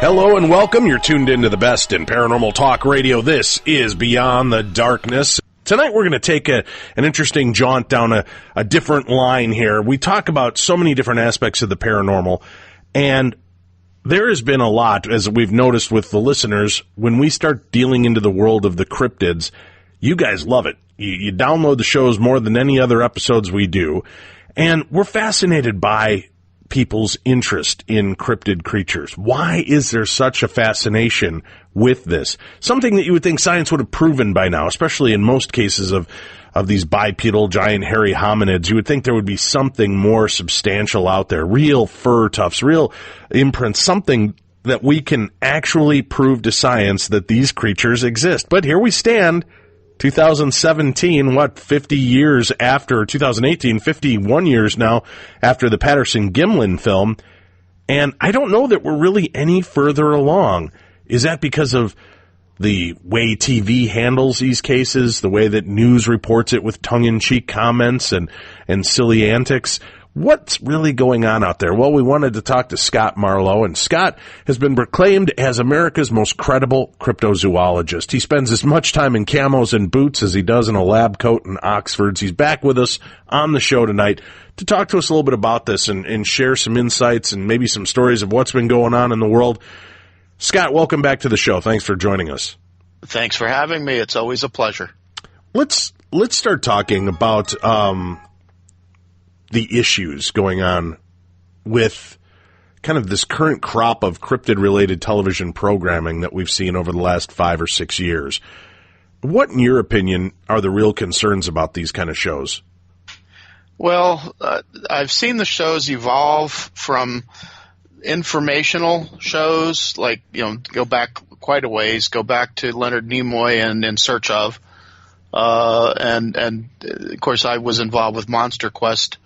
Hello and welcome. You're tuned into the best in paranormal talk radio. This is Beyond the Darkness. Tonight we're going to take an interesting jaunt down a different line here. We talk about so many different aspects of the paranormal, and there has been a lot, as we've noticed with the listeners, when we start dealing into the world of the cryptids. You guys love it. You download the shows more than any other episodes we do, and we're fascinated by people's interest in cryptid creatures. Why is there such a fascination with this? Something that you would think science would have proven by now, especially in most cases of these bipedal giant hairy hominids. You would think there would be something more substantial out there, real fur tufts, real imprints, something that we can actually prove to science that these creatures exist. But here we stand, 2017, 50 years after 2018, 51 years now after the Patterson-Gimlin film, and I don't know that we're really any further along. Is that because of the way TV handles these cases, the way that news reports it with tongue-in-cheek comments and silly antics? What's really going on out there? Well, we wanted to talk to Scott Marlowe, and Scott has been proclaimed as America's most credible cryptozoologist. He spends as much time in camos and boots as he does in a lab coat in Oxford's. He's back with us on the show tonight to talk to us a little bit about this and share some insights and maybe some stories of what's been going on in the world. Scott, welcome back to the show. Thanks for joining us. Thanks for having me. It's always a pleasure. Let's start talking about the issues going on with kind of this current crop of cryptid-related television programming that we've seen over the last 5 or 6 years. What, in your opinion, are the real concerns about these kind of shows? Well, I've seen the shows evolve from informational shows, like, go back quite a ways, go back to Leonard Nimoy and In Search Of. And of course, I was involved with Monster Quest,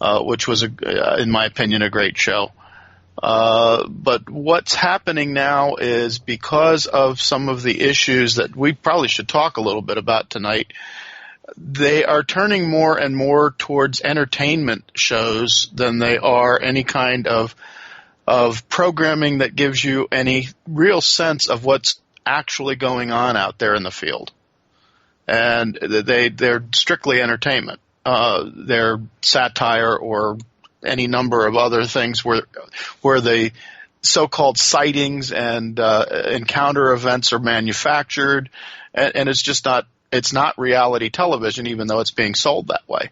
which was, in my opinion, a great show. But what's happening now is, because of some of the issues that we probably should talk a little bit about tonight, they are turning more and more towards entertainment shows than they are any kind of programming that gives you any real sense of what's actually going on out there in the field. And they're strictly entertainment. They're satire or any number of other things where the so-called sightings and encounter events are manufactured, and it's not reality television, even though it's being sold that way.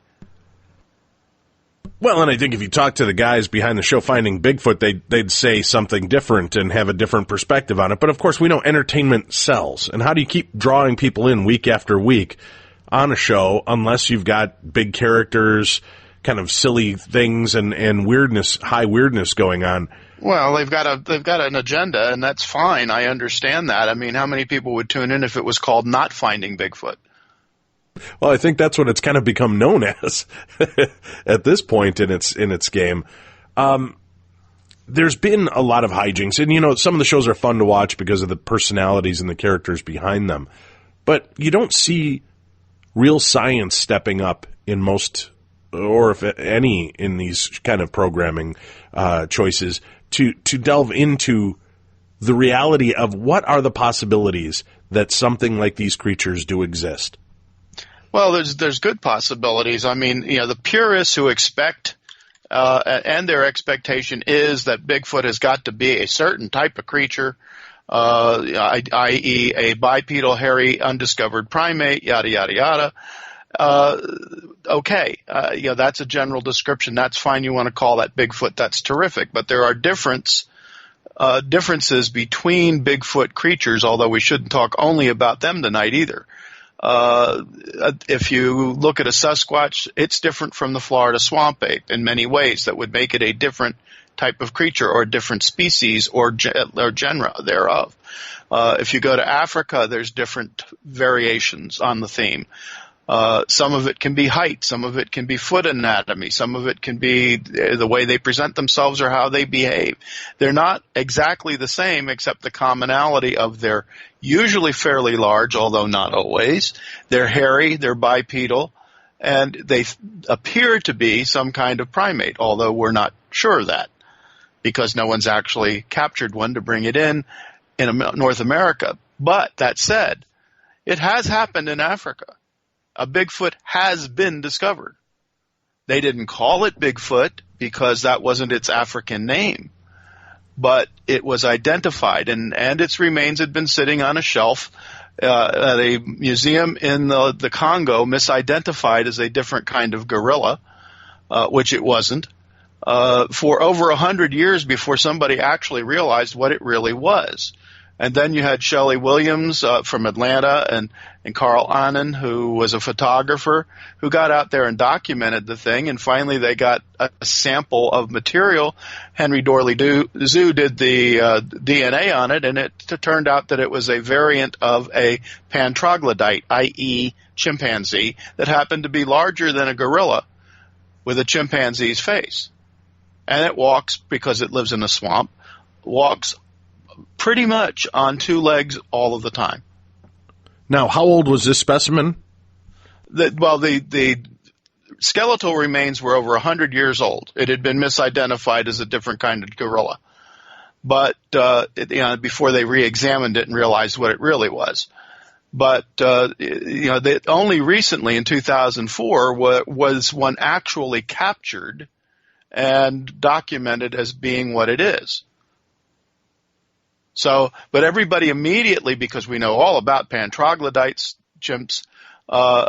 Well, and I think if you talk to the guys behind the show Finding Bigfoot, they'd say something different and have a different perspective on it. But of course, we know entertainment sells. And how do you keep drawing people in week after week on a show unless you've got big characters, kind of silly things, and weirdness, high weirdness going on? Well, they've got an agenda, and that's fine. I understand that. I mean, how many people would tune in if it was called Not Finding Bigfoot? Well, I think that's what it's kind of become known as at this point in its game. There's been a lot of hijinks, and some of the shows are fun to watch because of the personalities and the characters behind them. But you don't see real science stepping up in most, or if any, in these kind of programming choices to delve into the reality of what are the possibilities that something like these creatures do exist. Well, there's good possibilities. I mean, the purists who expect, and their expectation is that Bigfoot has got to be a certain type of creature, i.e. a bipedal, hairy, undiscovered primate, yada, yada, yada. Okay, that's a general description. That's fine. You want to call that Bigfoot. That's terrific. But there are differences between Bigfoot creatures, although we shouldn't talk only about them tonight either. If you look at a Sasquatch, it's different from the Florida swamp ape in many ways that would make it a different type of creature or a different species or genera thereof. If you go to Africa, there's different variations on the theme. Some of it can be height, some of it can be foot anatomy, some of it can be the way they present themselves or how they behave. They're not exactly the same, except the commonality of they're usually fairly large, although not always. They're hairy, they're bipedal, and they appear to be some kind of primate, although we're not sure of that, because no one's actually captured one to bring it in North America. But that said, it has happened in Africa. A Bigfoot has been discovered. They didn't call it Bigfoot because that wasn't its African name, but it was identified, and its remains had been sitting on a shelf at a museum in the Congo, misidentified as a different kind of gorilla, which it wasn't, for over 100 years before somebody actually realized what it really was. And then you had Shelley Williams from Atlanta and Carl Annan, who was a photographer, who got out there and documented the thing, and finally they got a sample of material. Henry Dorley Zoo did the DNA on it, and it turned out that it was a variant of a pantroglodyte, i.e. chimpanzee, that happened to be larger than a gorilla with a chimpanzee's face. And it walks, because it lives in a swamp, walks pretty much on two legs all of the time. Now, how old was this specimen? The skeletal remains were over 100 years old. It had been misidentified as a different kind of gorilla, but before they re-examined it and realized what it really was. But only recently, in 2004, was one actually captured and documented as being what it is. So, but everybody immediately, because we know all about pantroglodytes, chimps,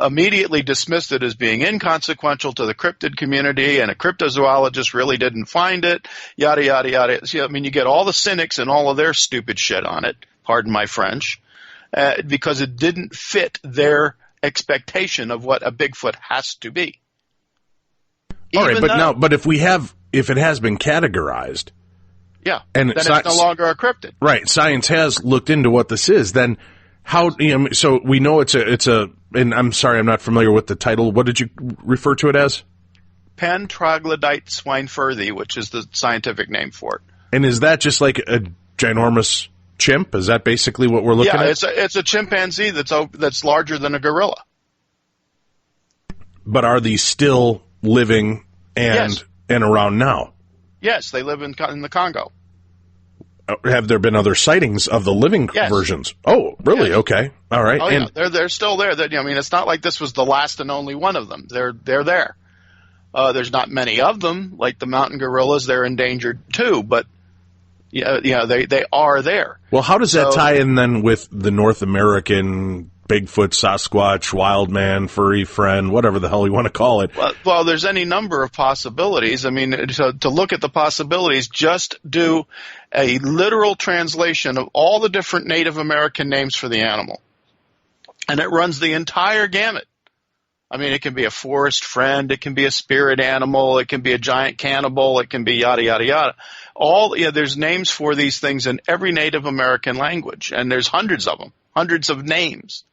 immediately dismissed it as being inconsequential to the cryptid community, and a cryptozoologist really didn't find it, yada, yada, yada. So, you get all the cynics and all of their stupid shit on it, pardon my French, because it didn't fit their expectation of what a Bigfoot has to be. All right, but if it has been categorized, yeah, and then it's no longer a cryptid. Right. Science has looked into what this is. Then how, so we know it's a, and I'm sorry, I'm not familiar with the title. What did you refer to it as? Pantroglodyte swinefurthi, which is the scientific name for it. And is that just like a ginormous chimp? Is that basically what we're looking at? Yeah, it's a chimpanzee that's larger than a gorilla. But are these still living and around now? Yes, they live in the Congo. Have there been other sightings of the living versions? Oh, really? Yes. Okay. All right. Oh, yeah. They're still there. It's not like this was the last and only one of them. They're there. There's not many of them, like the mountain gorillas. They're endangered too, but they are there. Well, how does that tie in then with the North American Bigfoot, Sasquatch, wild man, furry friend, whatever the hell you want to call it? Well, there's any number of possibilities. I mean, to look at the possibilities, just do a literal translation of all the different Native American names for the animal, and it runs the entire gamut. I mean, it can be a forest friend, it can be a spirit animal, it can be a giant cannibal, it can be yada, yada, yada. There's names for these things in every Native American language, and there's hundreds of them, hundreds of names.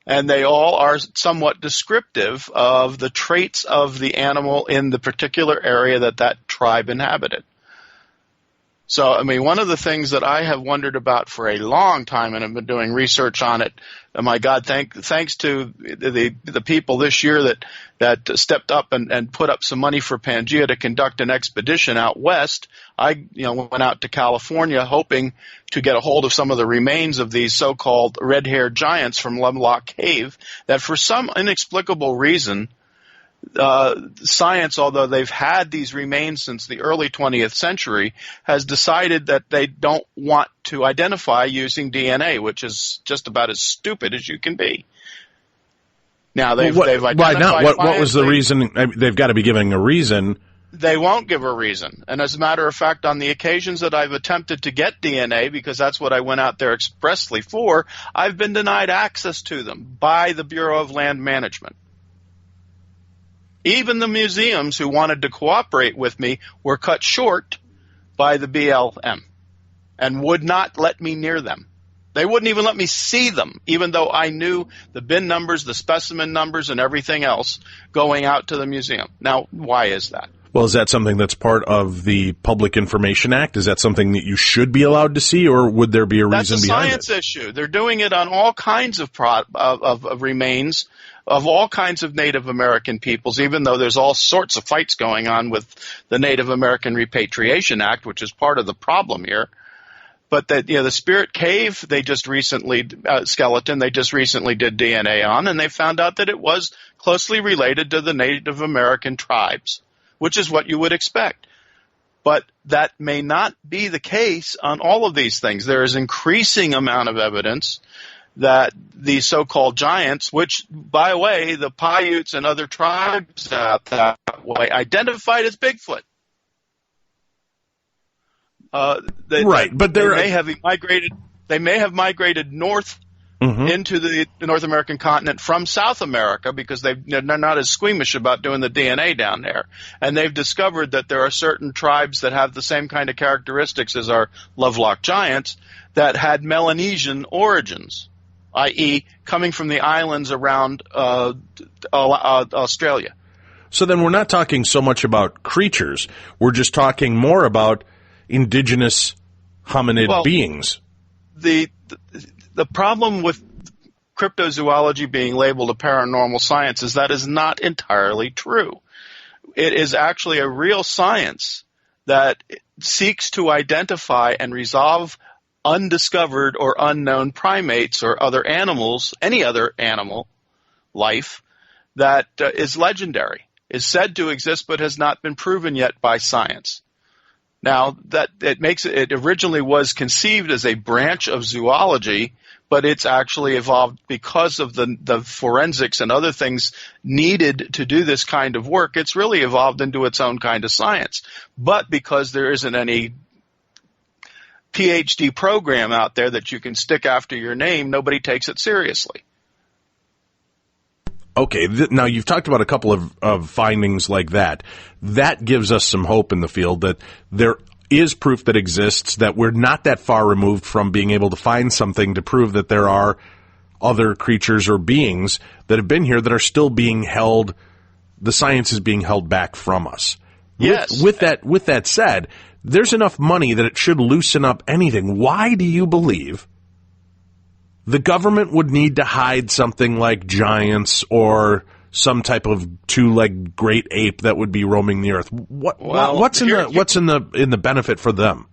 And they all are somewhat descriptive of the traits of the animal in the particular area that tribe inhabited. So, I mean, one of the things that I have wondered about for a long time, and I've been doing research on it, and my God, thanks to the people this year that stepped up and put up some money for Pangea to conduct an expedition out west. I went out to California hoping to get a hold of some of the remains of these so-called red-haired giants from Lovelock Cave that for some inexplicable reason science, although they've had these remains since the early 20th century, has decided that they don't want to identify using DNA, which is just about as stupid as you can be. Now, they've identified. Why not? What was the reason? I mean, they've got to be giving a reason. They won't give a reason. And as a matter of fact, on the occasions that I've attempted to get DNA, because that's what I went out there expressly for, I've been denied access to them by the Bureau of Land Management. Even the museums who wanted to cooperate with me were cut short by the BLM and would not let me near them. They wouldn't even let me see them, even though I knew the bin numbers, the specimen numbers, and everything else going out to the museum. Now, why is that? Well, is that something that's part of the Public Information Act? Is that something that you should be allowed to see, or would there be a reason behind it? That's a science issue. They're doing it on all kinds of remains of all kinds of Native American peoples, even though there's all sorts of fights going on with the Native American Repatriation Act, which is part of the problem here. But the Spirit Cave, they just recently skeleton, they just recently did DNA on, and they found out that it was closely related to the Native American tribes, which is what you would expect. But that may not be the case on all of these things. There is increasing amount of evidence that the so-called giants, which, by the way, the Paiutes and other tribes out that way identified as Bigfoot. They may have migrated north into the North American continent from South America because they're not as squeamish about doing the DNA down there. And they've discovered that there are certain tribes that have the same kind of characteristics as our Lovelock giants that had Melanesian origins, i.e. coming from the islands around Australia. So then we're not talking so much about creatures. We're just talking more about indigenous hominid beings. The problem with cryptozoology being labeled a paranormal science is that is not entirely true. It is actually a real science that seeks to identify and resolve undiscovered or unknown primates or other animals, any other animal life that is legendary, is said to exist but has not been proven yet by science. Now, that it originally was conceived as a branch of zoology, but it's actually evolved because of the forensics and other things needed to do this kind of work. It's really evolved into its own kind of science. But because there isn't any PhD program out there that you can stick after your name, nobody takes it seriously. Okay, now you've talked about a couple of findings like that. That gives us some hope in the field that there is proof that exists, that we're not that far removed from being able to find something to prove that there are other creatures or beings that have been here that are still being held, the science is being held back from us. Yes. With that said, there's enough money that it should loosen up anything. Why do you believe the government would need to hide something like giants or some type of two-legged great ape that would be roaming the earth? What's in the benefit for them?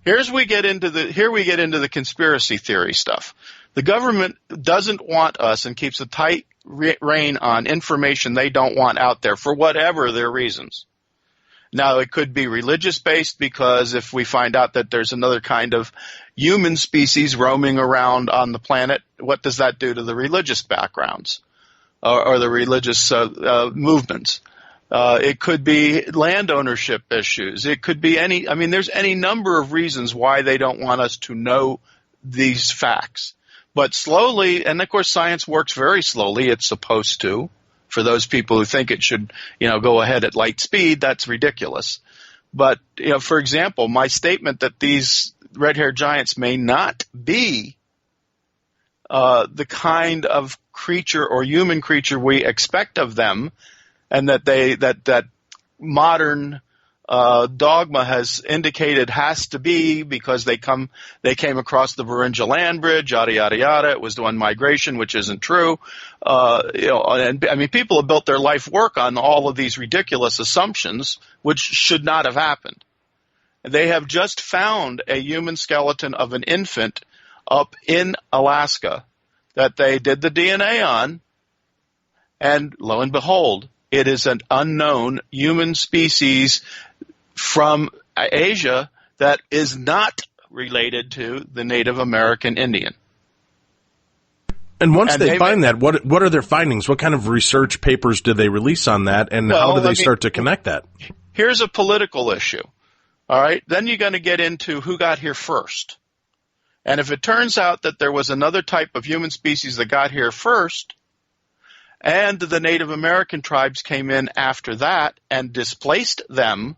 Here we get into the conspiracy theory stuff. The government doesn't want us and keeps a tight rein on information they don't want out there for whatever their reasons. Now, it could be religious-based because if we find out that there's another kind of human species roaming around on the planet, what does that do to the religious backgrounds or the religious movements? It could be land ownership issues. It could be there's any number of reasons why they don't want us to know these facts. But slowly, and of course science works very slowly, it's supposed to. For those people who think it should, go ahead at light speed, that's ridiculous. But, for example, my statement that these red-haired giants may not be the kind of creature or human creature we expect of them, and that that modern dogma has indicated has to be because they came across the Beringia land bridge, yada yada yada. It was one migration, which isn't true. People have built their life work on all of these ridiculous assumptions, which should not have happened. They have just found a human skeleton of an infant up in Alaska that they did the DNA on, and lo and behold, it is an unknown human species from Asia that is not related to the Native American Indian. And once they find that, what are their findings? What kind of research papers do they release on that, and how do they start to connect that? Here's a political issue. All right, then you're going to get into who got here first. And if it turns out that there was another type of human species that got here first, and the Native American tribes came in after that and displaced them,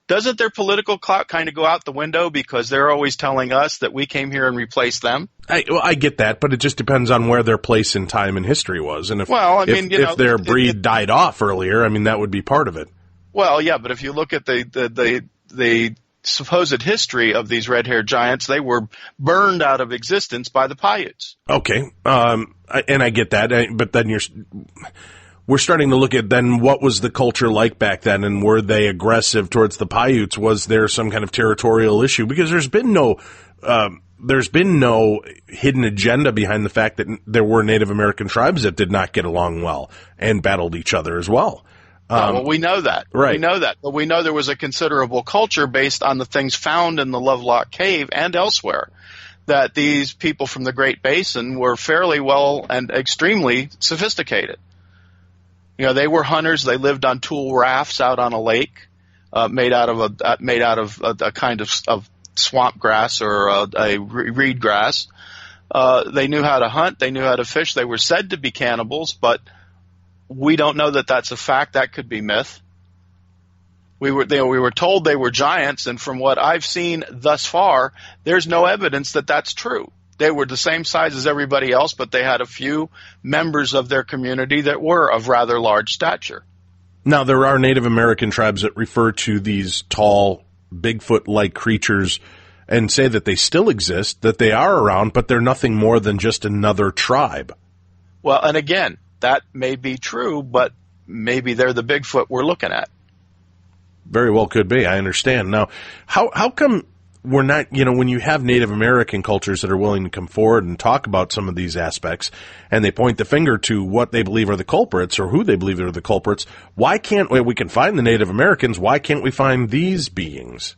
doesn't their political clout kind of go out the window because they're always telling us that we came here and replaced them? I get that, but it just depends on where their place in time and history was. And if their breed died off earlier, that would be part of it. Well, yeah, but if you look at the supposed history of these red-haired giants, they were burned out of existence by the Paiutes. Okay, and I get that, but then we're starting to look at then what was the culture like back then, and were they aggressive towards the Paiutes? Was there some kind of territorial issue? Because there's been no hidden agenda behind the fact that there were Native American tribes that did not get along well and battled each other as well. Well, we know that. Right. We know that. But we know there was a considerable culture based on the things found in the Lovelock Cave and elsewhere, that these people from the Great Basin were fairly well and extremely sophisticated. You know, they were hunters. They lived on tool rafts out on a lake, made out of a kind of swamp grass or a reed grass. They knew how to hunt. They knew how to fish. They were said to be cannibals, but we don't know that that's a fact. That could be myth. We were told they were giants, and from what I've seen thus far, there's no evidence that that's true. They were the same size as everybody else, but they had a few members of their community that were of rather large stature. Now, there are Native American tribes that refer to these tall, Bigfoot-like creatures and say that they still exist, that they are around, but they're nothing more than just another tribe. Well, and again, that may be true, but maybe they're the Bigfoot we're looking at. Very well could be. I understand. Now, how come we're not, when you have Native American cultures that are willing to come forward and talk about some of these aspects, and they point the finger to what they believe are the culprits or who they believe are the culprits, why can't we can find the Native Americans, why can't we find these beings?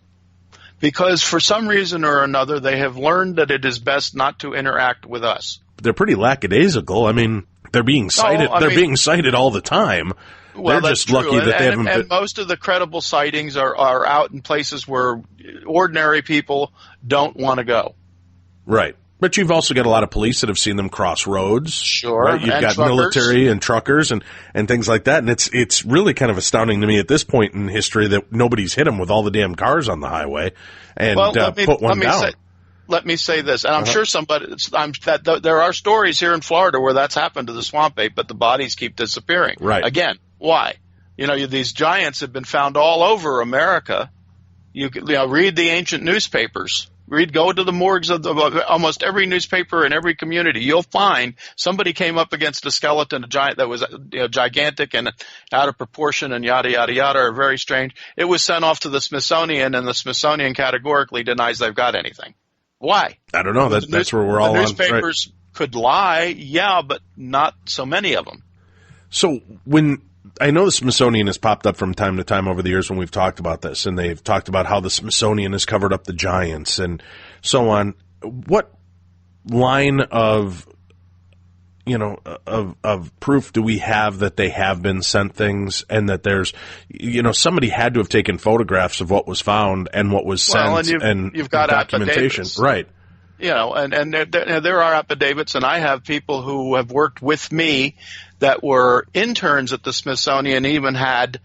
Because for some reason or another, they have learned that it is best not to interact with us. They're pretty lackadaisical. I mean, they're being cited. Being cited all the time. Well, they're just lucky that they haven't. And most of the credible sightings are out in places where ordinary people don't want to go. Right. But you've also got a lot of police that have seen them cross roads. Sure. Right? You've got truckers. Military and truckers and things like that. And it's really kind of astounding to me at this point in history that nobody's hit them with all the damn cars on the highway and put one down. Let me say this, and I'm sure there are stories here in Florida where that's happened to the swamp ape, but the bodies keep disappearing. Right. Again, why? These giants have been found all over America. You read the ancient newspapers. Go to the morgues of almost every newspaper in every community. You'll find somebody came up against a skeleton, a giant that was gigantic and out of proportion and yada, yada, yada, or very strange. It was sent off to the Smithsonian, and the Smithsonian categorically denies they've got anything. Why? I don't know. That's where we're all on. The newspapers could lie, yeah, but not so many of them. So when I know the Smithsonian has popped up from time to time over the years when we've talked about this, and they've talked about how the Smithsonian has covered up the giants and so on. What line of proof do we have that they have been sent things and that there's, somebody had to have taken photographs of what was found and what was sent and you've got documentation, right? And there are affidavits, and I have people who have worked with me that were interns at the Smithsonian, even had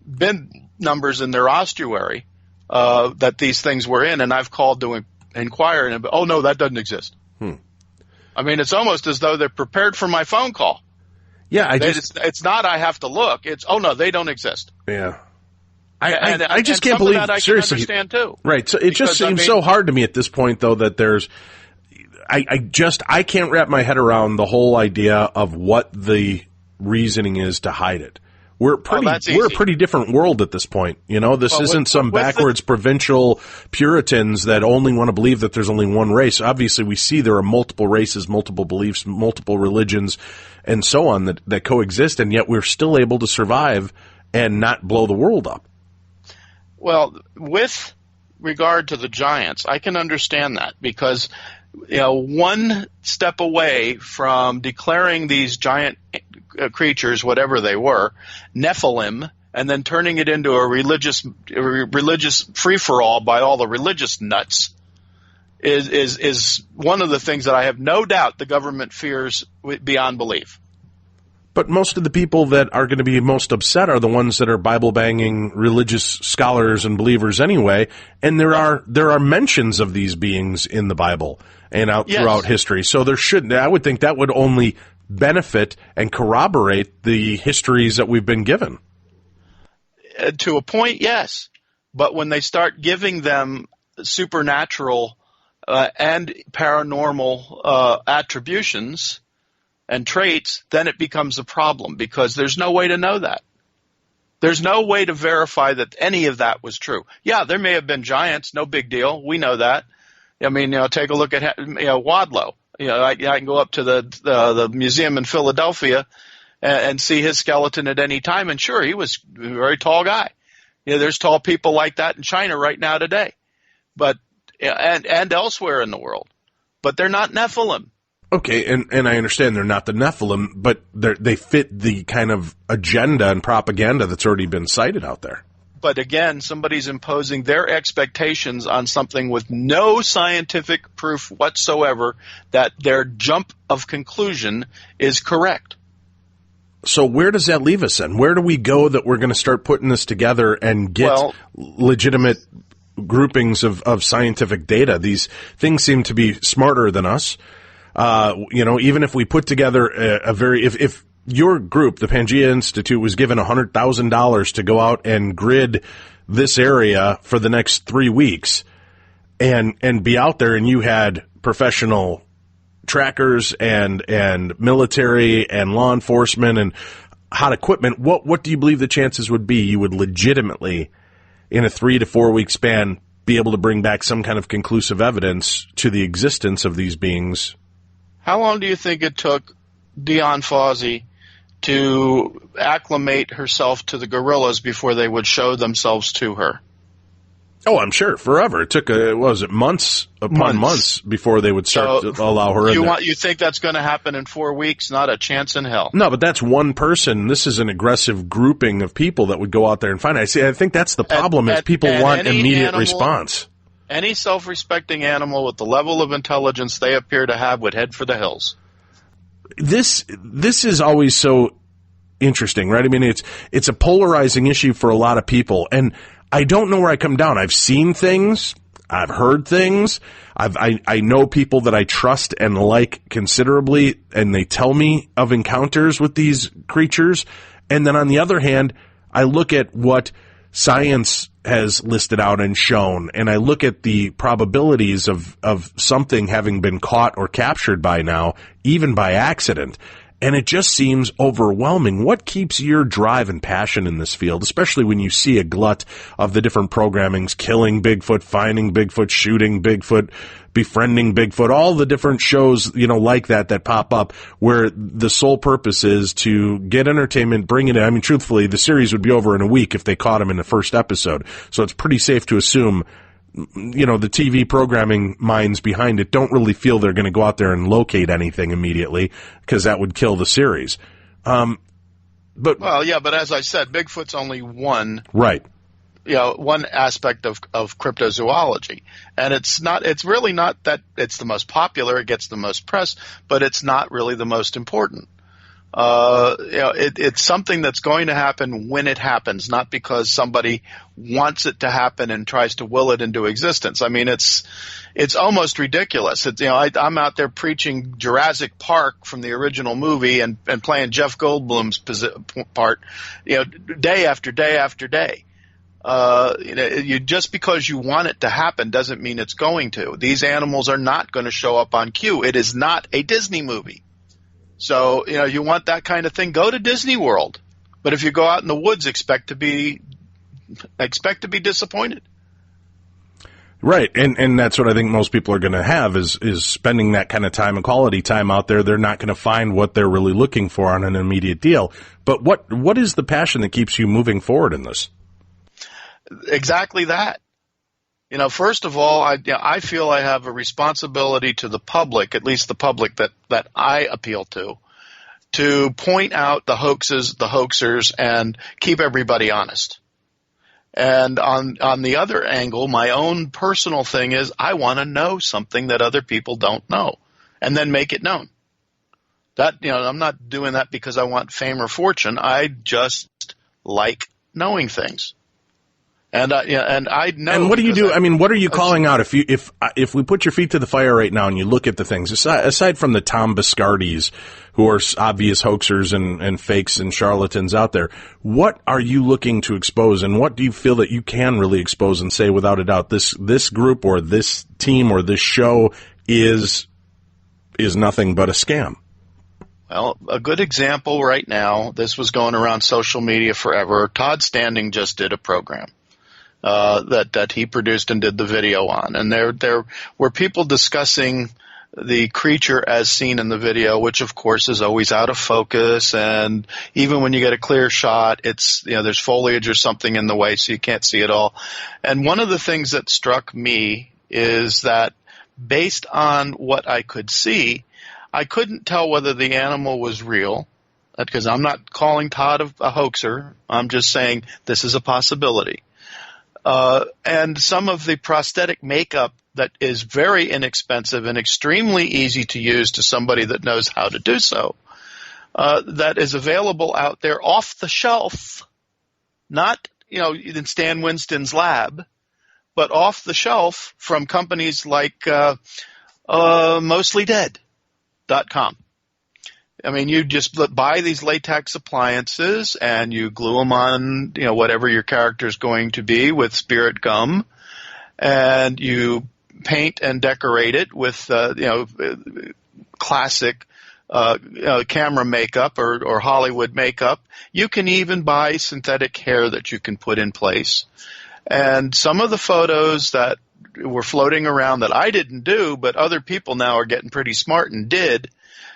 bin numbers in their ossuary that these things were in, and I've called to inquire, and oh no, that doesn't exist. I mean, it's almost as though they're prepared for my phone call. Yeah, it's not I have to look. It's oh no, they don't exist. Yeah. I just can't believe that I seriously. Can understand too. Right. So it just seems so hard to me at this point, though, that there's. I can't wrap my head around the whole idea of what the reasoning is to hide it. We're a pretty different world at this point. This isn't some backwards provincial Puritans that only want to believe that there's only one race. Obviously, we see there are multiple races, multiple beliefs, multiple religions, and so on that coexist, and yet we're still able to survive and not blow the world up. Well, with regard to the giants, I can understand that because one step away from declaring these giant creatures, whatever they were, Nephilim, and then turning it into a religious free-for-all by all the religious nuts is one of the things that I have no doubt the government fears beyond belief. But most of the people that are going to be most upset are the ones that are Bible-banging religious scholars and believers anyway, and there are mentions of these beings in the Bible and throughout history. So I would think that would only benefit and corroborate the histories that we've been given. To a point, yes. But when they start giving them supernatural and paranormal attributions and traits, then it becomes a problem because there's no way to know that. There's no way to verify that any of that was true. Yeah, there may have been giants, no big deal. We know that. I mean, take a look at Wadlow. I can go up to the museum in Philadelphia and see his skeleton at any time, and sure, he was a very tall guy. There's tall people like that in China right now today, but and elsewhere in the world, but they're not Nephilim. Okay, and I understand they're not the Nephilim, but they fit the kind of agenda and propaganda that's already been cited out there. But again, somebody's imposing their expectations on something with no scientific proof whatsoever that their jump of conclusion is correct. So where does that leave us then? Where do we go that we're going to start putting this together and get legitimate groupings of scientific data? These things seem to be smarter than us. Even if we put together if your group, the Pangea Institute, was given $100,000 to go out and grid this area for the next 3 weeks and be out there, and you had professional trackers and military and law enforcement and hot equipment, what do you believe the chances would be you would legitimately, in a 3 to 4 week span, be able to bring back some kind of conclusive evidence to the existence of these beings? How long do you think it took Dion Fossey to acclimate herself to the gorillas before they would show themselves to her? Oh, I'm sure. Forever. It took, months upon months before they would start to allow her in there. You think that's going to happen in 4 weeks? Not a chance in hell. No, but that's one person. This is an aggressive grouping of people that would go out there and find it. I think that's the problem is people want immediate response. Any self-respecting animal with the level of intelligence they appear to have would head for the hills. This is always so interesting, right? I mean, it's a polarizing issue for a lot of people, and I don't know where I come down. I've seen things, I've heard things, I know people that I trust and like considerably, and they tell me of encounters with these creatures, and then on the other hand, I look at what science has listed out and shown, and I look at the probabilities of something having been caught or captured by now, even by accident, and it just seems overwhelming. What keeps your drive and passion in this field, especially when you see a glut of the different programmings, killing Bigfoot, finding Bigfoot, shooting Bigfoot, befriending Bigfoot, all the different shows, like that pop up where the sole purpose is to get entertainment, bring it in. I mean, truthfully, the series would be over in a week if they caught him in the first episode. So it's pretty safe to assume, the TV programming minds behind it don't really feel they're going to go out there and locate anything immediately because that would kill the series. But as I said, Bigfoot's only one. Right. One aspect of cryptozoology. And it's really not that it's the most popular, it gets the most press, but it's not really the most important. It's something that's going to happen when it happens, not because somebody wants it to happen and tries to will it into existence. I mean, it's almost ridiculous. I'm out there preaching Jurassic Park from the original movie and playing Jeff Goldblum's part, day after day after day. Just because you want it to happen doesn't mean it's going to. These animals are not going to show up on cue. It is not a Disney movie. So, you want that kind of thing, go to Disney World. But if you go out in the woods, expect to be disappointed. Right. And that's what I think most people are going to have is spending that kind of time and quality time out there. They're not going to find what they're really looking for on an immediate deal. But what is the passion that keeps you moving forward in this? Exactly that. First of all, I feel I have a responsibility to the public, at least the public that I appeal to point out the hoaxes, the hoaxers, and keep everybody honest. And on the other angle, my own personal thing is I want to know something that other people don't know, and then make it known. That I'm not doing that because I want fame or fortune. I just like knowing things. And I know. And what do you do? I mean, what are you calling out? If we put your feet to the fire right now and you look at the things, aside from the Tom Biscardis, who are obvious hoaxers and fakes and charlatans out there, what are you looking to expose, and what do you feel that you can really expose and say without a doubt this group or this team or this show is nothing but a scam? Well, a good example right now, this was going around social media forever. Todd Standing just did a program that he produced and did the video on. And there were people discussing the creature as seen in the video, which of course is always out of focus. And even when you get a clear shot, it's, there's foliage or something in the way, so you can't see it all. And one of the things that struck me is that based on what I could see, I couldn't tell whether the animal was real, because I'm not calling Todd a hoaxer. I'm just saying this is a possibility. And some of the prosthetic makeup that is very inexpensive and extremely easy to use to somebody that knows how to do so, that is available out there off the shelf, not in Stan Winston's lab, but off the shelf from companies like mostlydead.com. I mean, you just buy these latex appliances and you glue them on, whatever your character is going to be with spirit gum, and you paint and decorate it with, classic camera makeup or Hollywood makeup. You can even buy synthetic hair that you can put in place. And some of the photos that were floating around that I didn't do, but other people now are getting pretty smart and did,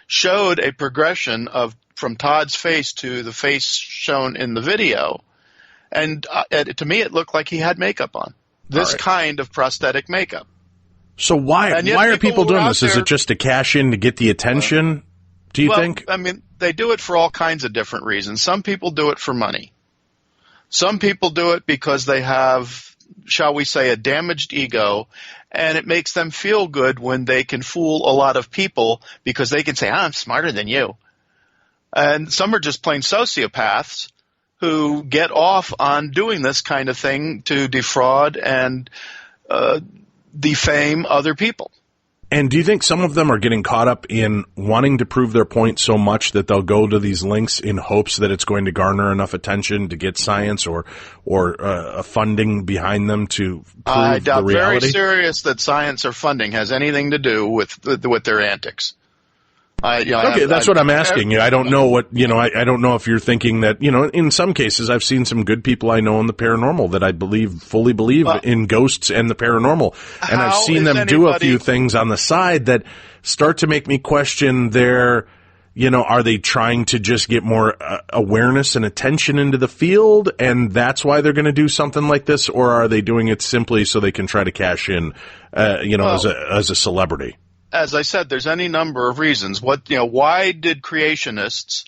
showed a progression from Todd's face to the face shown in the video. And to me, it looked like he had makeup on. This kind of prosthetic makeup. So why are people doing this? Is it just to cash in to get the attention, do you think? I mean, they do it for all kinds of different reasons. Some people do it for money. Some people do it because they have, shall we say, a damaged ego, and it makes them feel good when they can fool a lot of people because they can say, I'm smarter than you. And some are just plain sociopaths who get off on doing this kind of thing to defraud and defame other people. And do you think some of them are getting caught up in wanting to prove their point so much that they'll go to these links in hopes that it's going to garner enough attention to get science or a funding behind them to prove I doubt the reality? Very serious that science or funding has anything to do with their antics. That's what I'm asking you. I don't know what, I don't know if you're thinking that, in some cases I've seen some good people I know in the paranormal that I fully believe in ghosts and the paranormal. And I've seen them do a few things on the side that start to make me question their, are they trying to just get more awareness and attention into the field, and that's why they're going to do something like this? Or are they doing it simply so they can try to cash in, as a celebrity? As I said, there's any number of reasons. Why did creationists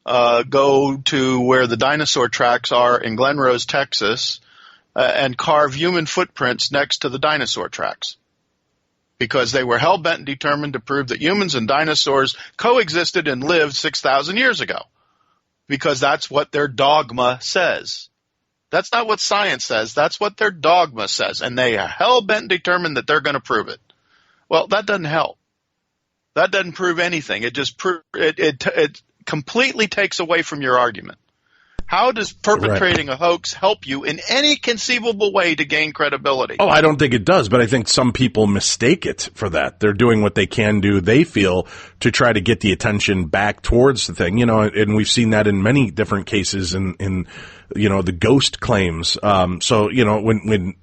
go to where the dinosaur tracks are in Glen Rose, Texas, and carve human footprints next to the dinosaur tracks? Because they were hell-bent and determined to prove that humans and dinosaurs coexisted and lived 6,000 years ago. Because that's what their dogma says. That's not what science says. That's what their dogma says. And they are hell-bent and determined that they're going to prove it. Well, that doesn't help. That doesn't prove anything. It just it completely takes away from your argument. How does perpetrating a hoax help you in any conceivable way to gain credibility? Oh, I don't think it does, but I think some people mistake it for that. They're doing what they can do, they feel, to try to get the attention back towards the thing. And we've seen that in many different cases in the ghost claims. When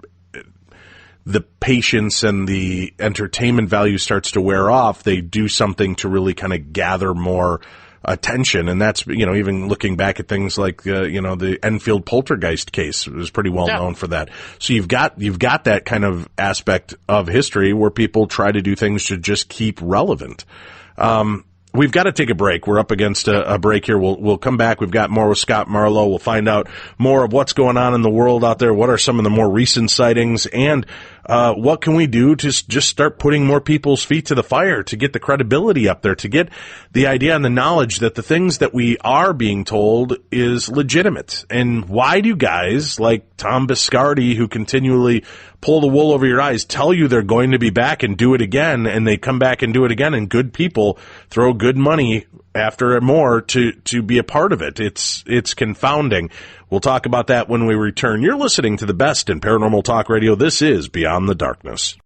the patience and the entertainment value starts to wear off, they do something to really kind of gather more attention. And that's, even looking back at things like, the Enfield poltergeist case was pretty well known for that. So you've got that kind of aspect of history where people try to do things to just keep relevant. We've got to take a break. We're up against a break here. We'll come back. We've got more with Scott Marlowe. We'll find out more of what's going on in the world out there. What are some of the more recent sightings? And What can we do to just start putting more people's feet to the fire, to get the credibility up there, to get the idea and the knowledge that the things that we are being told is legitimate? And why do guys like Tom Biscardi, who continually pull the wool over your eyes, tell you they're going to be back and do it again, and they come back and do it again, and good people throw good money after it more to be a part of it? It's confounding. We'll talk about that when we return. You're listening to the best in paranormal talk radio. This is Beyond the Darkness.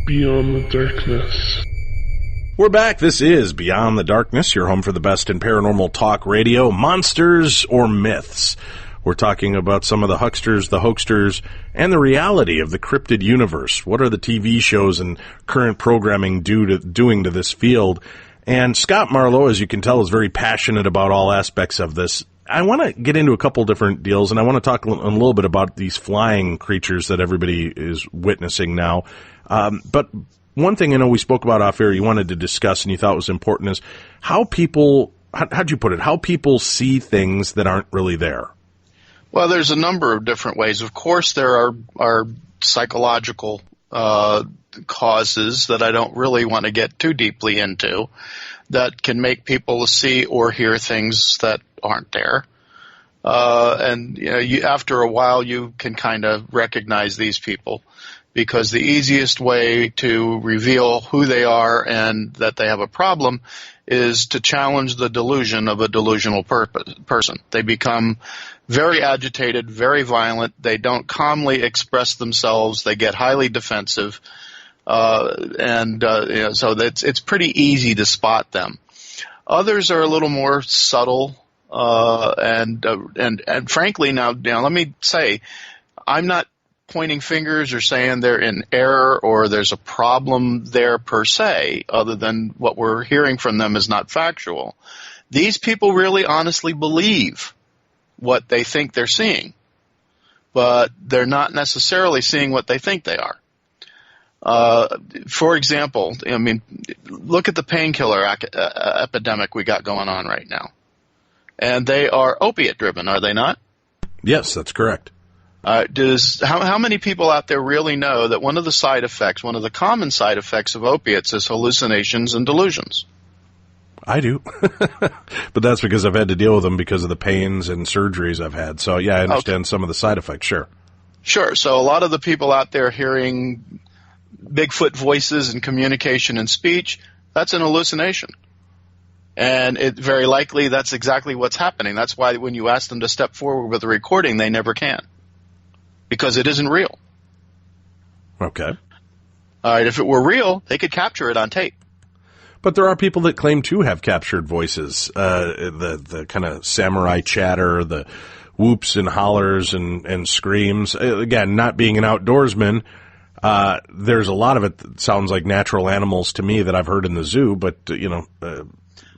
Beyond the Darkness. We're back. This is Beyond the Darkness, your home for the best in paranormal talk radio. Monsters or myths? We're talking about some of the hucksters, the hoaxsters, and the reality of the cryptid universe. What are the TV shows and current programming doing to this field? And Scott Marlowe, as you can tell, is very passionate about all aspects of this. I want to get into a couple different deals, and I want to talk a little bit about these flying creatures that everybody is witnessing now. But one thing I know we spoke about off air you wanted to discuss and you thought was important is how people, how'd you put it, how people see things that aren't really there. Well, there's a number of different ways. Of course, there are psychological causes that I don't really want to get too deeply into that can make people see or hear things that aren't there. And after a while, you can kind of recognize these people, because the easiest way to reveal who they are and that they have a problem is to challenge the delusion of a delusional person. They become very agitated, very violent. They don't calmly express themselves. They get highly defensive. So it's pretty easy to spot them. Others are a little more subtle. And frankly, now let me say, I'm not pointing fingers or saying they're in error or there's a problem there per se, other than what we're hearing from them is not factual. These people really honestly believe what they think they're seeing, but they're not necessarily seeing what they think they are. For example, look at the painkiller epidemic we got going on right now. And they are opiate driven, are they not? Yes, that's correct. How many people out there really know that one of the common side effects of opiates is hallucinations and delusions? I do. But that's because I've had to deal with them because of the pains and surgeries I've had. So, yeah, I understand some of the side effects, sure. Sure. So a lot of the people out there hearing Bigfoot voices and communication and speech, that's an hallucination. And it very likely that's exactly what's happening. That's why when you ask them to step forward with a recording, they never can. Because it isn't real. Okay. All right, if it were real, they could capture it on tape. But there are people that claim to have captured voices, the kind of samurai chatter, the whoops and hollers and screams. Again, not being an outdoorsman, there's a lot of it that sounds like natural animals to me that I've heard in the zoo, but,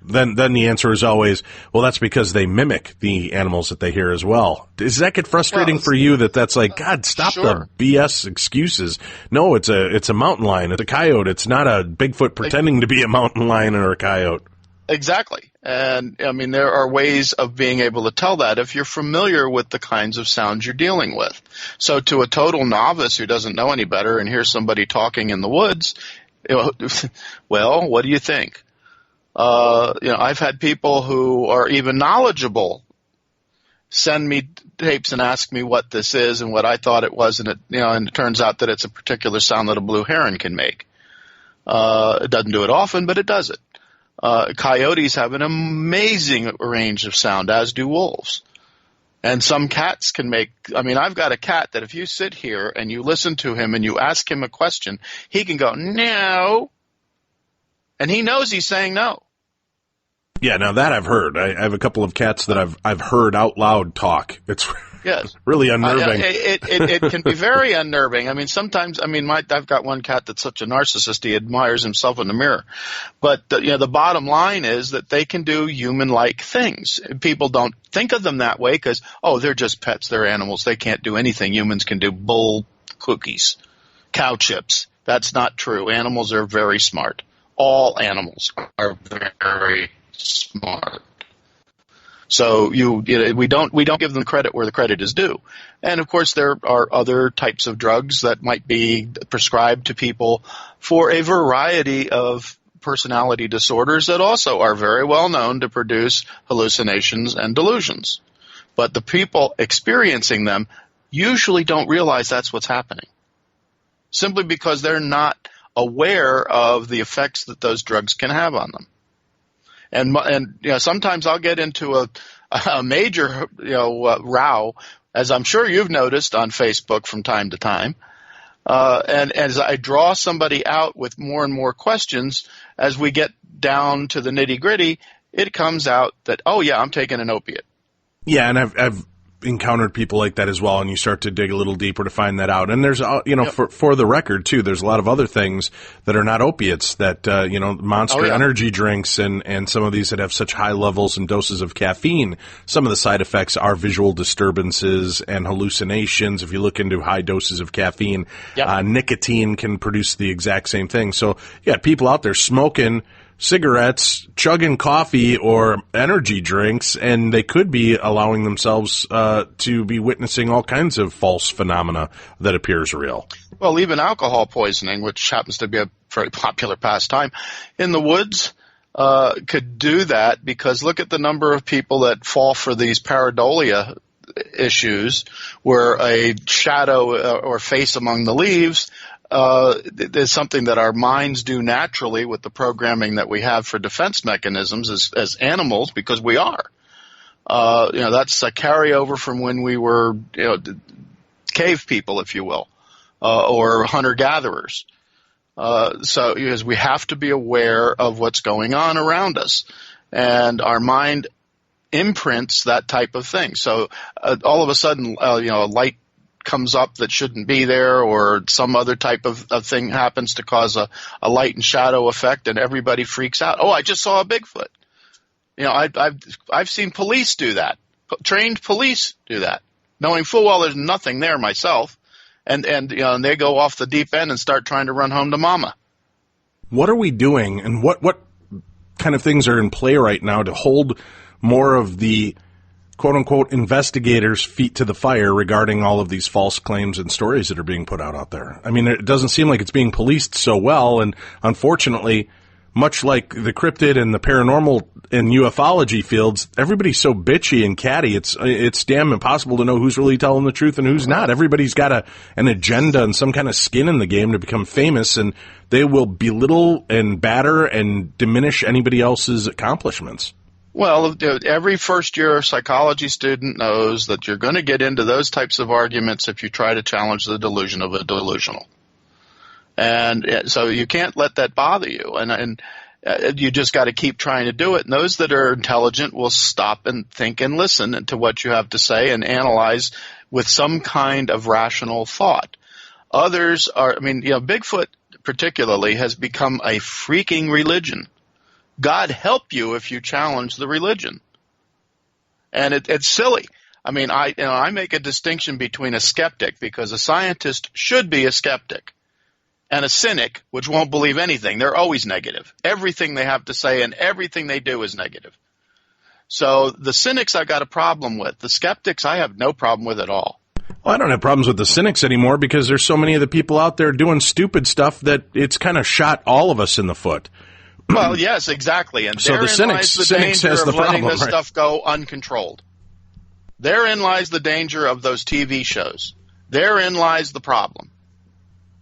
then the answer is always, well, that's because they mimic the animals that they hear as well. Does that get frustrating for you that's like, God, stop Sure. the BS excuses? No, it's a mountain lion. It's a coyote. It's not a Bigfoot pretending to be a mountain lion or a coyote. Exactly. And, there are ways of being able to tell that if you're familiar with the kinds of sounds you're dealing with. So to a total novice who doesn't know any better and hears somebody talking in the woods, well, what do you think? I've had people who are even knowledgeable send me tapes and ask me what this is and what I thought it was, and it turns out that it's a particular sound that a blue heron can make. It doesn't do it often, but it does it. Coyotes have an amazing range of sound, as do wolves. And some cats can make, I mean, I've got a cat that if you sit here and you listen to him and you ask him a question, he can go, no. And he knows he's saying no. Yeah, now that I've heard. I have a couple of cats that I've heard out loud talk. It's really unnerving. It can be very unnerving. I mean, sometimes, I've got one cat that's such a narcissist, he admires himself in the mirror. But, the bottom line is that they can do human-like things. People don't think of them that way because, they're just pets, they're animals, they can't do anything humans can do. Bull cookies, cow chips. That's not true. Animals are very smart. All animals are very smart. So we don't give them credit where the credit is due. And of course there are other types of drugs that might be prescribed to people for a variety of personality disorders that also are very well known to produce hallucinations and delusions. But the people experiencing them usually don't realize that's what's happening, simply because they're not aware of the effects that those drugs can have on them. And sometimes I'll get into a major row, as I'm sure you've noticed on Facebook from time to time. And as I draw somebody out with more and more questions, as we get down to the nitty gritty, it comes out that, I'm taking an opiate. Yeah, and I've encountered people like that as well, and you start to dig a little deeper to find that out. And there's, for the record too, there's a lot of other things that are not opiates that, Monster energy drinks and some of these that have such high levels and doses of caffeine. Some of the side effects are visual disturbances and hallucinations. If you look into high doses of caffeine, nicotine can produce the exact same thing. So you got people out there smoking cigarettes, chugging coffee or energy drinks, and they could be allowing themselves to be witnessing all kinds of false phenomena that appears real. Well, even alcohol poisoning, which happens to be a very popular pastime in the woods, could do that, because look at the number of people that fall for these pareidolia issues, where a shadow or face among the leaves is something that our minds do naturally with the programming that we have for defense mechanisms as animals, because we are. That's a carryover from when we were, cave people, if you will, or hunter-gatherers. So we have to be aware of what's going on around us, and our mind imprints that type of thing. So all of a sudden, a light comes up that shouldn't be there, or some other type of thing happens to cause a light and shadow effect, and everybody freaks out. I just saw a Bigfoot. I've seen police do that, trained police do that, knowing full well there's nothing there myself, and they go off the deep end and start trying to run home to mama. What are we doing, and what kind of things are in play right now to hold more of the quote-unquote investigators' feet to the fire regarding all of these false claims and stories that are being put out there? I mean, it doesn't seem like it's being policed so well, and unfortunately, much like the cryptid and the paranormal and ufology fields, everybody's so bitchy and catty, it's damn impossible to know who's really telling the truth and who's not. Everybody's got an agenda and some kind of skin in the game to become famous, and they will belittle and batter and diminish anybody else's accomplishments. Well, every first-year psychology student knows that you're going to get into those types of arguments if you try to challenge the delusion of a delusional. And so you can't let that bother you, and you just got to keep trying to do it. And those that are intelligent will stop and think and listen to what you have to say and analyze with some kind of rational thought. Others are, Bigfoot particularly has become a freaking religion. God help you if you challenge the religion. And it's silly. I make a distinction between a skeptic, because a scientist should be a skeptic, and a cynic, which won't believe anything. They're always negative. Everything they have to say and everything they do is negative. So the cynics I got a problem with. The skeptics I have no problem with at all. Well, I don't have problems with the cynics anymore, because there's so many of the people out there doing stupid stuff that it's kind of shot all of us in the foot. Well, yes, exactly. And so the cynics has the problem, letting this stuff go uncontrolled. Therein lies the danger of those TV shows. Therein lies the problem.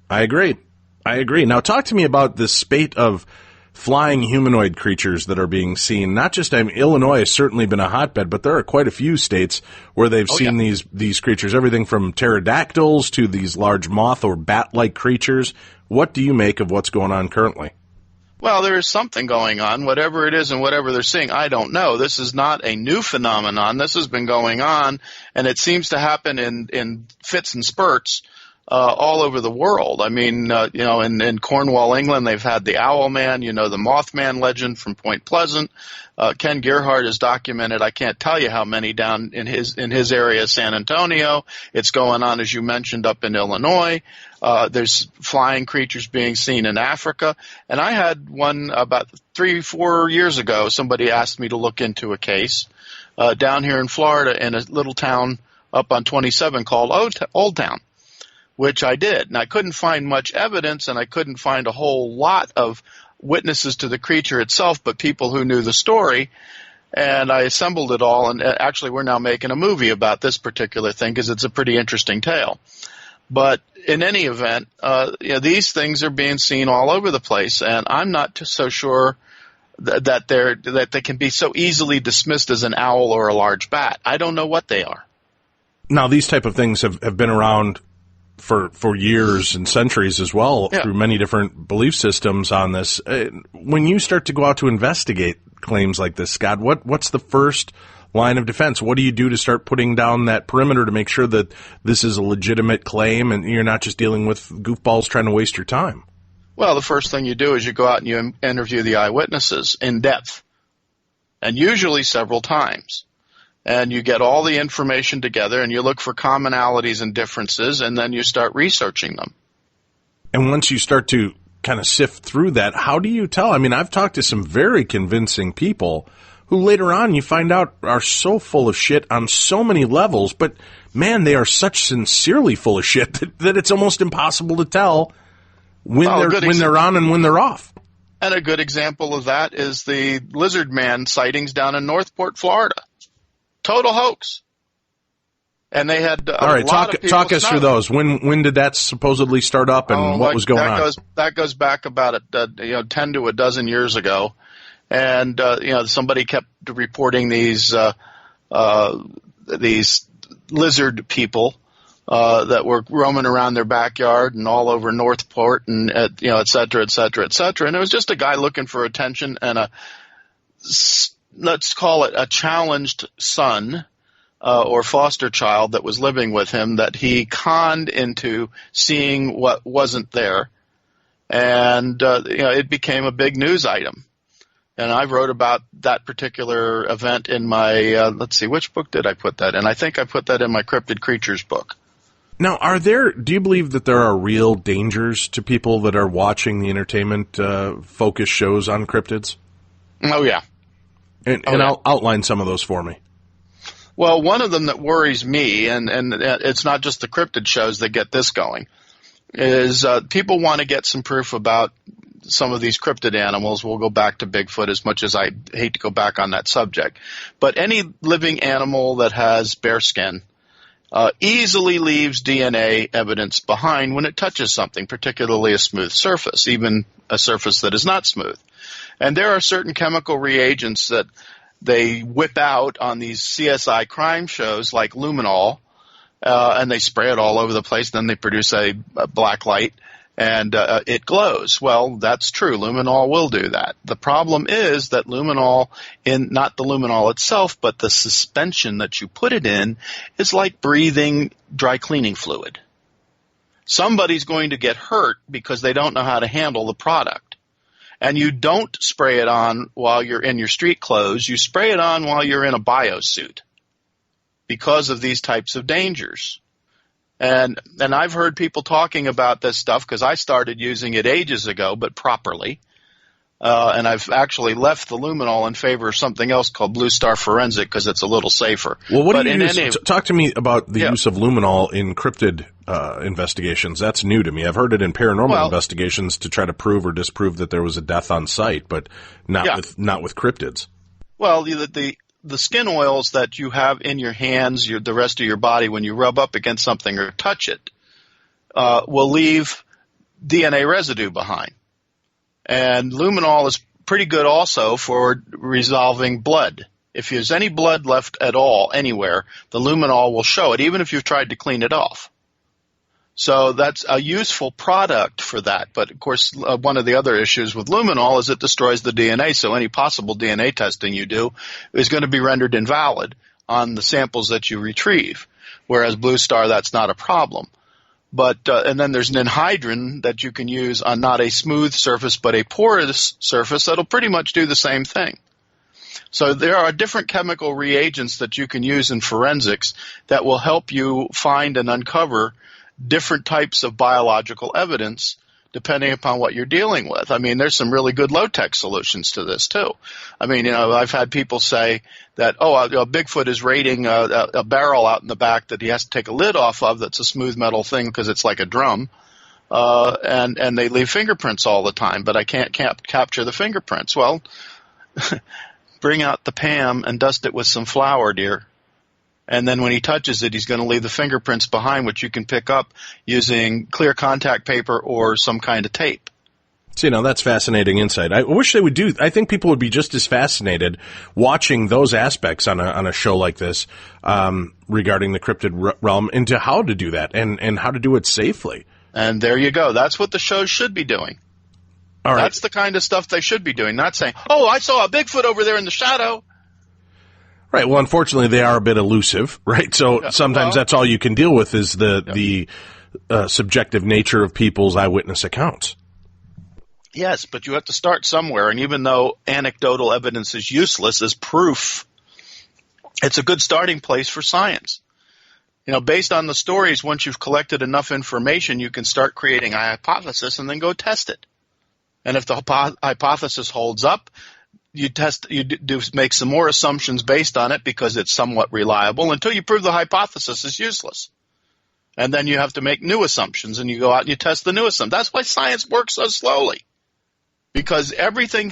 I agree. Now, talk to me about this spate of flying humanoid creatures that are being seen. Not just, Illinois has certainly been a hotbed, but there are quite a few states where they've seen these creatures, everything from pterodactyls to these large moth or bat-like creatures. What do you make of what's going on currently? Well, there is something going on. Whatever it is and whatever they're seeing, I don't know. This is not a new phenomenon. This has been going on, and it seems to happen in fits and spurts all over the world. I mean, in Cornwall, England, they've had the Owl Man, the Mothman legend from Point Pleasant. Ken Gerhardt has documented, I can't tell you how many down in his area, San Antonio. It's going on, as you mentioned, up in Illinois. There's flying creatures being seen in Africa. And I had one about 3-4 years ago. Somebody asked me to look into a case down here in Florida in a little town up on 27 called Old Town, which I did. And I couldn't find much evidence, and I couldn't find a whole lot of witnesses to the creature itself, but people who knew the story. And I assembled it all, and actually we're now making a movie about this particular thing because it's a pretty interesting tale. But in any event, these things are being seen all over the place, and I'm not so sure that they can be so easily dismissed as an owl or a large bat. I don't know what they are. Now, these type of things have been around for years and centuries as well, through many different belief systems on this. When you start to go out to investigate claims like this, Scott, what's the first line of defense? What do you do to start putting down that perimeter to make sure that this is a legitimate claim and you're not just dealing with goofballs trying to waste your time? Well, the first thing you do is you go out and you interview the eyewitnesses in depth, and usually several times. And you get all the information together, and you look for commonalities and differences, and then you start researching them. And once you start to kind of sift through that, how do you tell? I mean, I've talked to some very convincing people who later on you find out are so full of shit on so many levels, but man, they are such sincerely full of shit that it's almost impossible to tell when they're on and when they're off. And a good example of that is the lizard man sightings down in Northport, Florida. Total hoax. And they had all right, talk us through those. When did that supposedly start up, and what was going on? That goes back about 10 to a dozen years ago. And somebody kept reporting these lizard people that were roaming around their backyard and all over Northport, and et cetera, et cetera, et cetera. And it was just a guy looking for attention and let's call it a challenged son or foster child that was living with him that he conned into seeing what wasn't there. And it became a big news item. And I wrote about that particular event in my, let's see, which book did I put that in? I think I put that in my Cryptid Creatures book. Now, do you believe that there are real dangers to people that are watching the entertainment focus shows on cryptids? Oh, yeah. And I'll outline some of those for me. Well, one of them that worries me, and it's not just the cryptid shows that get this going, is people want to get some proof about some of these cryptid animals. We'll go back to Bigfoot, as much as I hate to go back on that subject. But any living animal that has bare skin easily leaves DNA evidence behind when it touches something, particularly a smooth surface, even a surface that is not smooth. And there are certain chemical reagents that they whip out on these CSI crime shows like luminol, and they spray it all over the place. Then they produce a black light, and it glows. Well, that's true. Luminol will do that. The problem is that luminol, not the luminol itself, but the suspension that you put it in, is like breathing dry cleaning fluid. Somebody's going to get hurt because they don't know how to handle the product. And you don't spray it on while you're in your street clothes. You spray it on while you're in a biosuit because of these types of dangers. And I've heard people talking about this stuff because I started using it ages ago, but properly. And I've actually left the luminol in favor of something else called Blue Star Forensic because it's a little safer. Well, what do you use? Talk to me about the use of luminol in cryptid investigations. That's new to me. I've heard it in paranormal investigations to try to prove or disprove that there was a death on site, but not with cryptids. Well, the skin oils that you have in your hands, the rest of your body, when you rub up against something or touch it, will leave DNA residue behind. And luminol is pretty good also for resolving blood. If there's any blood left at all anywhere, the luminol will show it, even if you've tried to clean it off. So that's a useful product for that. But, of course, one of the other issues with luminol is it destroys the DNA, so any possible DNA testing you do is going to be rendered invalid on the samples that you retrieve, whereas Blue Star, that's not a problem. But and then there's an anhydrin that you can use on not a smooth surface but a porous surface that'll pretty much do the same thing. So there are different chemical reagents that you can use in forensics that will help you find and uncover different types of biological evidence depending upon what you're dealing with. I mean, there's some really good low-tech solutions to this, too. I mean, I've had people say that, Bigfoot is raiding a barrel out in the back that he has to take a lid off of that's a smooth metal thing because it's like a drum, and they leave fingerprints all the time, but I can't capture the fingerprints. Well, bring out the Pam and dust it with some flour, dear. And then when he touches it, he's going to leave the fingerprints behind, which you can pick up using clear contact paper or some kind of tape. See, now that's fascinating insight. I wish they would do. I think people would be just as fascinated watching those aspects on a show like this regarding the cryptid realm into how to do that and how to do it safely. And there you go. That's what the shows should be doing. All right. That's the kind of stuff they should be doing, not saying, "Oh, I saw a Bigfoot over there in the shadow." Right. Well, unfortunately, they are a bit elusive, right? So sometimes that's all you can deal with is the subjective nature of people's eyewitness accounts. Yes, but you have to start somewhere, and even though anecdotal evidence is useless as proof, it's a good starting place for science. Based on the stories, once you've collected enough information, you can start creating a hypothesis and then go test it. And if the hypothesis holds up, you make some more assumptions based on it because it's somewhat reliable until you prove the hypothesis is useless. And then you have to make new assumptions, and you go out and you test the new assumptions. That's why science works so slowly, because everything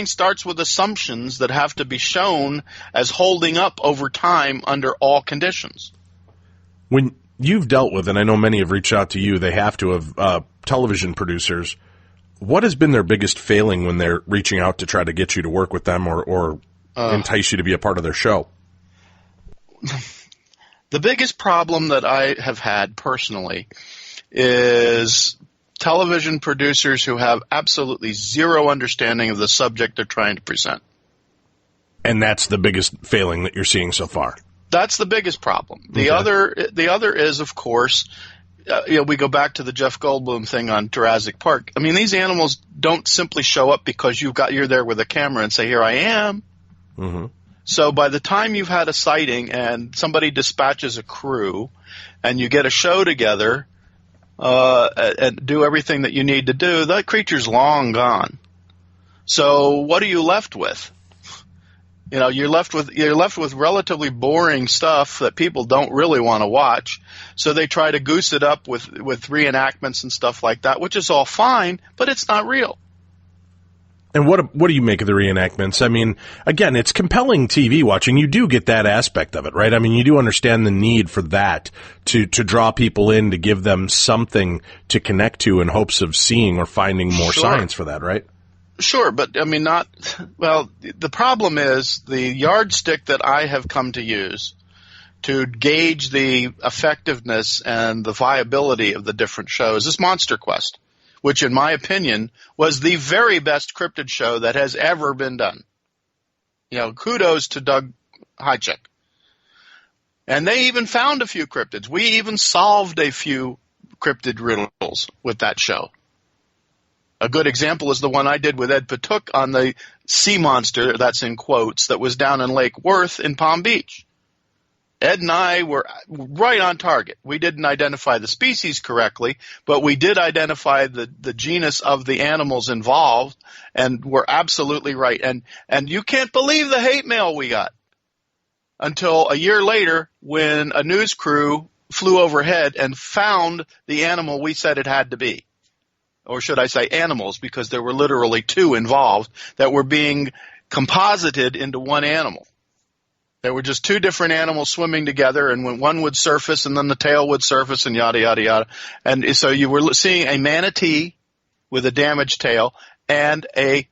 starts with assumptions that have to be shown as holding up over time under all conditions. When you've dealt with, and I know many have reached out to you, they have to have television producers. What has been their biggest failing when they're reaching out to try to get you to work with them or entice you to be a part of their show? The biggest problem that I have had personally is television producers who have absolutely zero understanding of the subject they're trying to present. And that's the biggest failing that you're seeing so far? That's the biggest problem. The other is, of course, we go back to the Jeff Goldblum thing on Jurassic Park. I mean, these animals don't simply show up because you're there with a camera and say, "Here I am." Mm-hmm. So by the time you've had a sighting and somebody dispatches a crew and you get a show together and do everything that you need to do, that creature's long gone. So what are you left with? You're left with relatively boring stuff that people don't really want to watch. So they try to goose it up with reenactments and stuff like that, which is all fine, but it's not real. And what do you make of the reenactments? I mean, again, it's compelling TV watching. You do get that aspect of it, right? I mean, you do understand the need for that to draw people in, to give them something to connect to in hopes of seeing or finding more science for that, right? Sure, but I mean, the problem is the yardstick that I have come to use to gauge the effectiveness and the viability of the different shows is Monster Quest, which in my opinion was the very best cryptid show that has ever been done. Kudos to Doug Hychek. And they even found a few cryptids. We even solved a few cryptid riddles with that show. A good example is the one I did with Ed Patuk on the sea monster, that's in quotes, that was down in Lake Worth in Palm Beach. Ed and I were right on target. We didn't identify the species correctly, but we did identify the genus of the animals involved, and we're absolutely right. And you can't believe the hate mail we got until a year later when a news crew flew overhead and found the animal we said it had to be. Or should I say animals, because there were literally two involved that were being composited into one animal. There were just two different animals swimming together, and when one would surface and then the tail would surface and yada, yada, yada. And so you were seeing a manatee with a damaged tail and a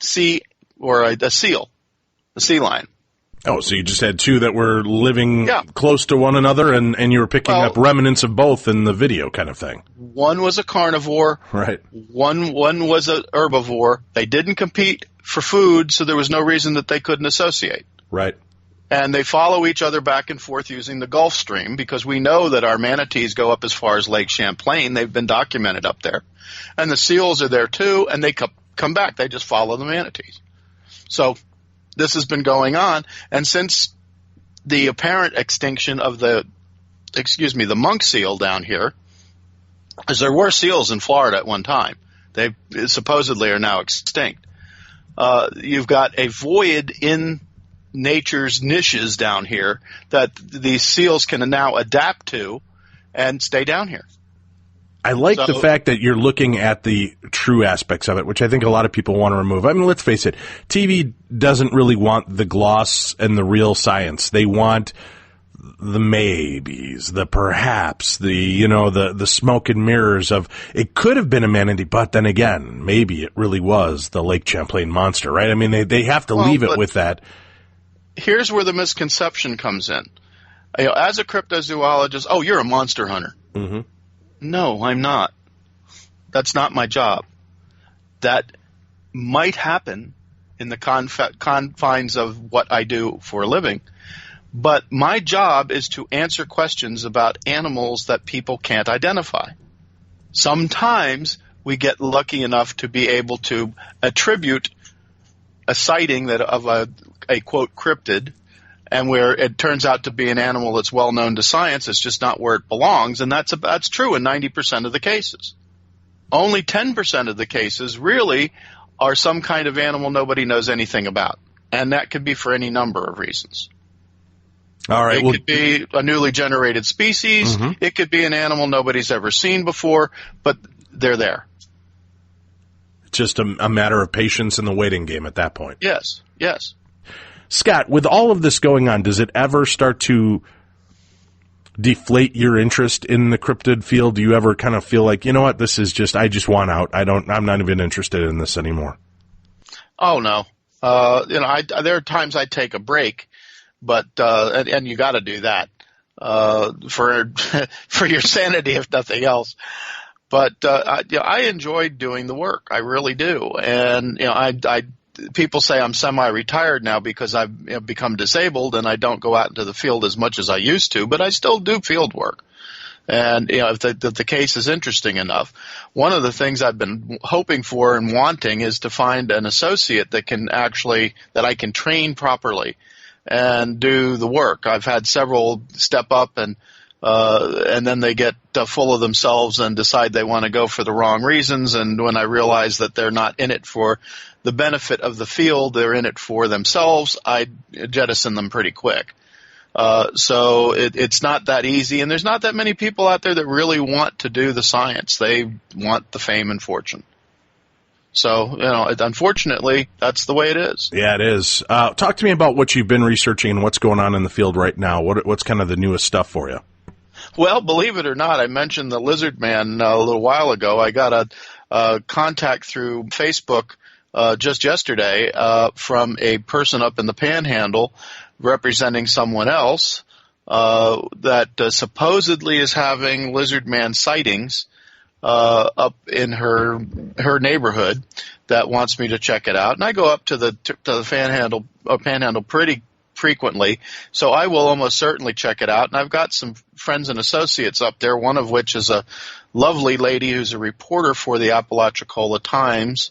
sea a seal, a sea lion. Oh, so you just had two that were living Yeah. close to one another, and you were picking up remnants of both in the video kind of thing. One was a carnivore. Right. One was a herbivore. They didn't compete for food, so there was no reason that they couldn't associate. Right. And they follow each other back and forth using the Gulf Stream, because we know that our manatees go up as far as Lake Champlain. They've been documented up there. And the seals are there too, and they come back. They just follow the manatees. So this has been going on, and since the apparent extinction of the monk seal down here, because there were seals in Florida at one time. They supposedly are now extinct. You've got a void in nature's niches down here that these seals can now adapt to and stay down here. I like the fact that you're looking at the true aspects of it, which I think a lot of people want to remove. I mean, let's face it, TV doesn't really want the gloss and the real science. They want the maybes, the perhaps, the smoke and mirrors of it could have been a manatee, but then again, maybe it really was the Lake Champlain monster, right? I mean, they have to leave it with that. Here's where the misconception comes in. As a cryptozoologist, you're a monster hunter. Mm-hmm. No, I'm not. That's not my job. That might happen in the confines of what I do for a living, but my job is to answer questions about animals that people can't identify. Sometimes we get lucky enough to be able to attribute a sighting of a quote cryptid, and where it turns out to be an animal that's well known to science. It's just not where it belongs, and that's true in 90% of the cases. Only 10% of the cases really are some kind of animal nobody knows anything about, and that could be for any number of reasons. All right. It could be a newly generated species. Mm-hmm. It could be an animal nobody's ever seen before, but they're there. It's just a matter of patience in the waiting game at that point. Yes. Scott, with all of this going on, does it ever start to deflate your interest in the cryptid field? Do you ever kind of feel like, you know what, I just want out. I'm not even interested in this anymore? Oh, no. There are times I take a break, but, and you got to do that, for your sanity, if nothing else. But, I enjoy doing the work. I really do. And, people say I'm semi-retired now because I've become disabled and I don't go out into the field as much as I used to, but I still do field work. And, if the case is interesting enough, one of the things I've been hoping for and wanting is to find an associate that I can train properly and do the work. I've had several step up and then they get full of themselves and decide they want to go for the wrong reasons. And when I realize that they're not in it for the benefit of the field, they're in it for themselves, I jettison them pretty quick. So it's not that easy, and there's not that many people out there that really want to do the science. They want the fame and fortune. So, unfortunately, that's the way it is. Yeah, it is. Talk to me about what you've been researching and what's going on in the field right now. What's kind of the newest stuff for you? Well, believe it or not, I mentioned the lizard man a little while ago. I got a contact through Facebook just yesterday from a person up in the Panhandle representing someone else that supposedly is having lizard man sightings up in her neighborhood that wants me to check it out. And I go up to the Panhandle pretty frequently, so I will almost certainly check it out. And I've got some friends and associates up there, one of which is a lovely lady who's a reporter for the Apalachicola Times,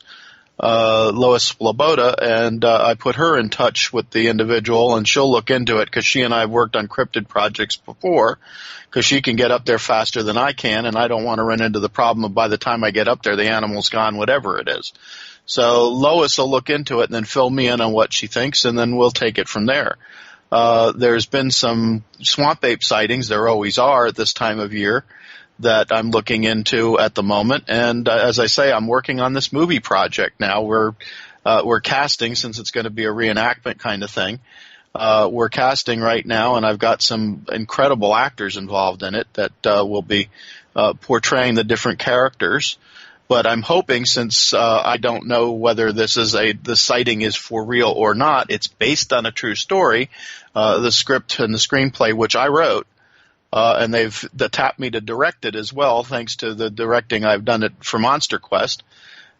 Lois Sloboda, and I put her in touch with the individual, and she'll look into it because she and I have worked on cryptid projects before, because she can get up there faster than I can, and I don't want to run into the problem of by the time I get up there, the animal's gone, whatever it is. So Lois will look into it and then fill me in on what she thinks, and then we'll take it from there. There's been some swamp ape sightings. There always are at this time of year that I'm looking into at the moment. And as I say, I'm working on this movie project now. We're casting, since it's going to be a reenactment kind of thing. We're casting right now, and I've got some incredible actors involved in it that will be portraying the different characters. But I'm hoping, since I don't know whether the sighting is for real or not, it's based on a true story, the script and the screenplay, which I wrote, and they've tapped me to direct it as well, thanks to the directing I've done it for Monster Quest.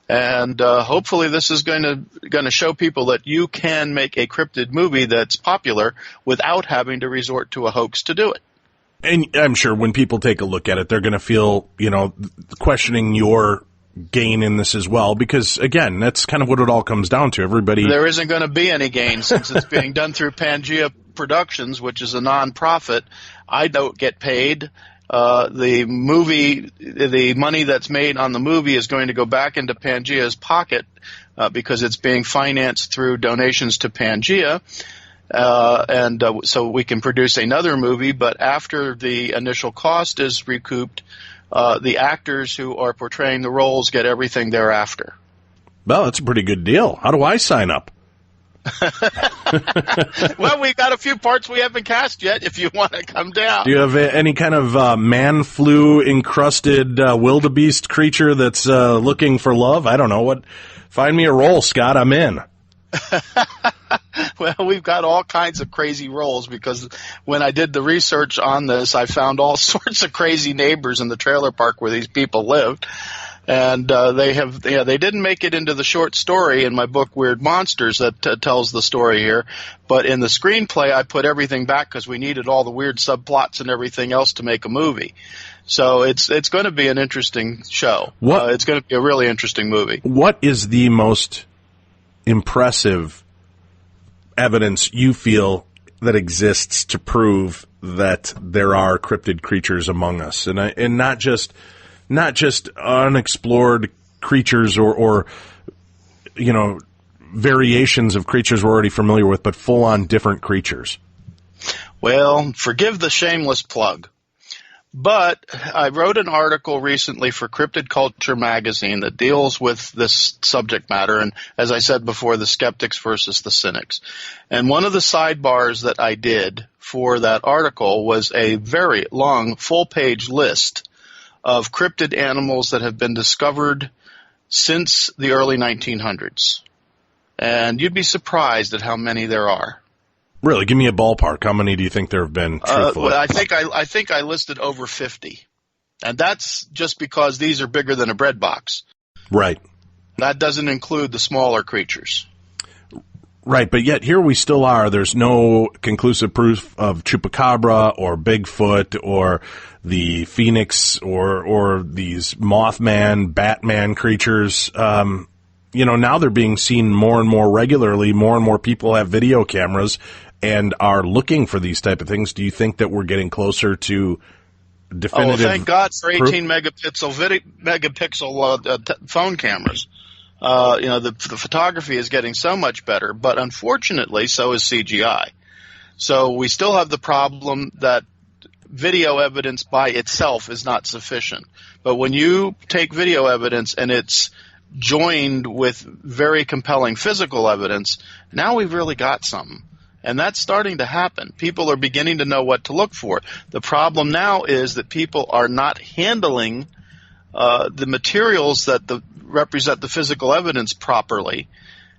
And hopefully this is going to show people that you can make a cryptid movie that's popular without having to resort to a hoax to do it. And I'm sure when people take a look at it, they're going to feel, questioning your gain in this as well, because again, that's kind of what it all comes down to. There isn't going to be any gain since it's being done through Pangea Productions, which is a non-profit. I don't get paid. The money that's made on the movie is going to go back into Pangea's pocket because it's being financed through donations to Pangea. So we can produce another movie, but after the initial cost is recouped, the actors who are portraying the roles get everything thereafter. Well, that's a pretty good deal. How do I sign up? Well, we've got a few parts we haven't cast yet if you want to come down. Do you have any kind of man flu encrusted wildebeest creature that's looking for love? I don't know. What? Find me a role, Scott. I'm in. Well, we've got all kinds of crazy roles, because when I did the research on this, I found all sorts of crazy neighbors in the trailer park where these people lived. And they didn't make it into the short story in my book Weird Monsters that tells the story here, but in the screenplay I put everything back because we needed all the weird subplots and everything else to make a movie. So it's going to be an interesting show. It's going to be a really interesting movie. What is the most impressive evidence you feel that exists to prove that there are cryptid creatures among us, and not just unexplored creatures or variations of creatures we're already familiar with, but full-on different creatures? Well, forgive the shameless plug, but I wrote an article recently for Cryptid Culture magazine that deals with this subject matter, and as I said before, the skeptics versus the cynics. And one of the sidebars that I did for that article was a very long, full-page list of cryptid animals that have been discovered since the early 1900s. And you'd be surprised at how many there are. Really? Give me a ballpark. How many do you think there have been, truthfully? Well, I think I listed over 50. And that's just because these are bigger than a bread box. Right. That doesn't include the smaller creatures. Right, but yet here we still are. There's no conclusive proof of Chupacabra or Bigfoot or the Phoenix or these Mothman, Batman creatures. Now they're being seen more and more regularly. More and more people have video cameras and are looking for these type of things. Do you think that we're getting closer to definitive? Oh, thank God for 18 proof? megapixel phone cameras. The photography is getting so much better, but unfortunately, so is CGI. So we still have the problem that video evidence by itself is not sufficient. But when you take video evidence and it's joined with very compelling physical evidence, now we've really got something. And that's starting to happen. People are beginning to know what to look for. The problem now is that people are not handling the materials that represent the physical evidence properly,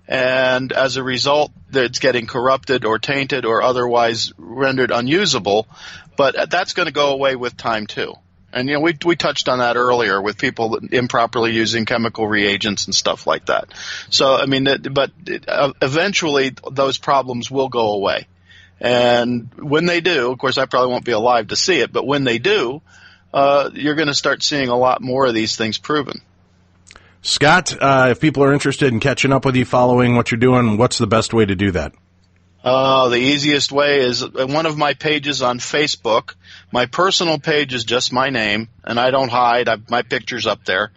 and as a result, it's getting corrupted or tainted or otherwise rendered unusable. But that's going to go away with time too. And we touched on that earlier with people improperly using chemical reagents and stuff like that. So eventually those problems will go away. And when they do, of course, I probably won't be alive to see it, but when they do, you're going to start seeing a lot more of these things proven. Scott, if people are interested in catching up with you, following what you're doing, what's the best way to do that? The easiest way is one of my pages on Facebook. My personal page is just my name, and I don't hide. My picture's up there,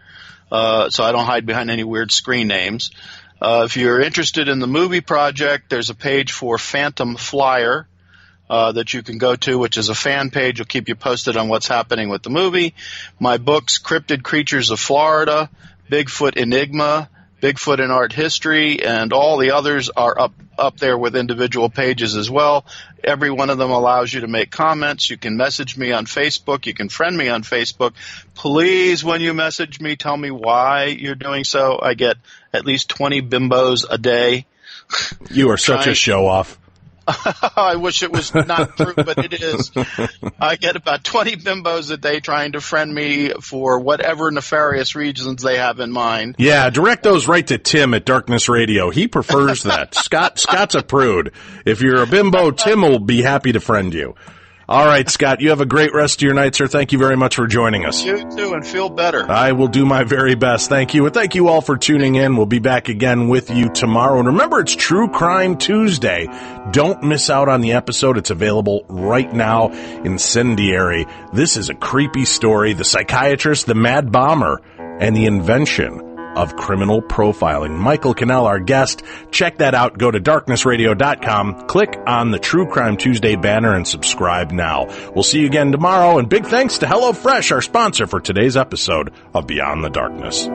so I don't hide behind any weird screen names. If you're interested in the movie project, there's a page for Phantom Flyer that you can go to, which is a fan page. It'll keep you posted on what's happening with the movie. My books, Cryptid Creatures of Florida, Bigfoot Enigma, Bigfoot in Art History, and all the others are up there with individual pages as well. Every one of them allows you to make comments. You can message me on Facebook. You can friend me on Facebook. Please, when you message me, tell me why you're doing so. I get at least 20 bimbos a day. You are such a show-off. I wish it was not true, but it is. I get about 20 bimbos a day trying to friend me for whatever nefarious reasons they have in mind. Yeah, direct those right to Tim at Darkness Radio. He prefers that. Scott's a prude. If you're a bimbo, Tim will be happy to friend you. All right, Scott, you have a great rest of your night, sir. Thank you very much for joining us. You too, and feel better. I will do my very best. Thank you. And thank you all for tuning in. We'll be back again with you tomorrow. And remember, it's True Crime Tuesday. Don't miss out on the episode. It's available right now. Incendiary. This is a creepy story. The psychiatrist, the mad bomber, and the invention of criminal profiling. Michael Cannell, our guest. Check that out. Go to darknessradio.com, click on the True Crime Tuesday banner, and subscribe now. We'll see you again tomorrow, and big thanks to HelloFresh, our sponsor for today's episode of Beyond the Darkness.